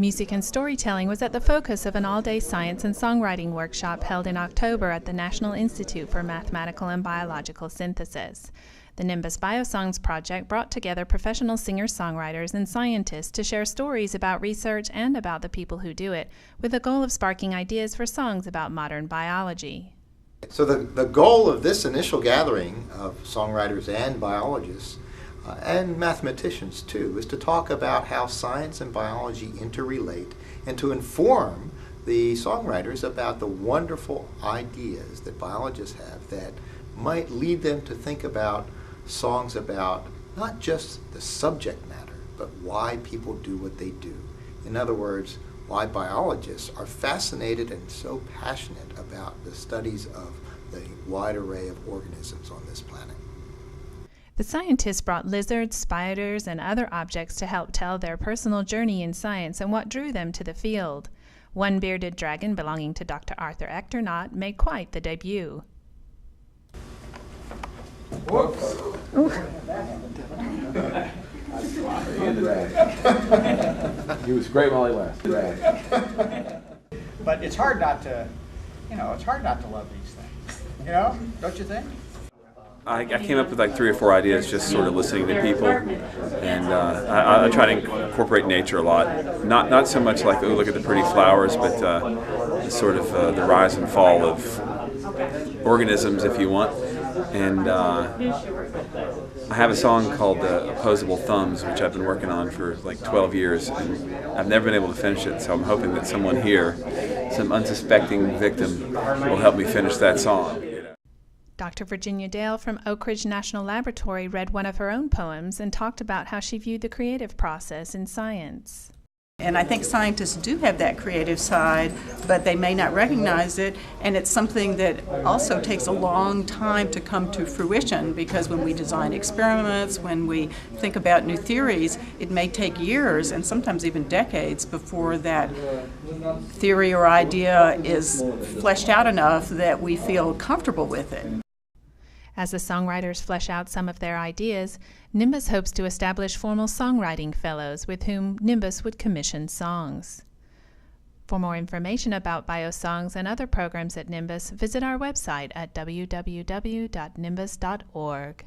Music and storytelling was at the focus of an all-day science and songwriting workshop held in October at the National Institute for Mathematical and Biological Synthesis. The NIMBioS BioSongs project brought together professional singer-songwriters and scientists to share stories about research and about the people who do it, with the goal of sparking ideas for songs about modern biology. So the goal of this initial gathering of songwriters and biologists and mathematicians too is to talk about how science and biology interrelate and to inform the songwriters about the wonderful ideas that biologists have that might lead them to think about songs about not just the subject matter, but why people do what they do. In other words, why biologists are fascinated and so passionate about the studies of the wide array of organisms on this planet. The scientists brought lizards, spiders, and other objects to help tell their personal journey in science and what drew them to the field. One bearded dragon belonging to Dr. Arthur Ectornaut made quite the debut. Whoops! He was great while he lasted. But it's hard not to, it's hard not to love these things. Don't you think? I came up with like 3 or 4 ideas just sort of listening to people, and I try to incorporate nature a lot. Not so much like, oh, look at the pretty flowers, but sort of the rise and fall of organisms, if you want. And I have a song called Opposable Thumbs, which I've been working on for like 12 years, and I've never been able to finish it, so I'm hoping that someone here, some unsuspecting victim, will help me finish that song. Dr. Virginia Dale from Oak Ridge National Laboratory read one of her own poems and talked about how she viewed the creative process in science. And I think scientists do have that creative side, but they may not recognize it, and it's something that also takes a long time to come to fruition, because when we design experiments, when we think about new theories, it may take years and sometimes even decades before that theory or idea is fleshed out enough that we feel comfortable with it. As the songwriters flesh out some of their ideas, NIMBioS hopes to establish formal songwriting fellows with whom NIMBioS would commission songs. For more information about BioSongs and other programs at NIMBioS, visit our website at www.nimbioS.org.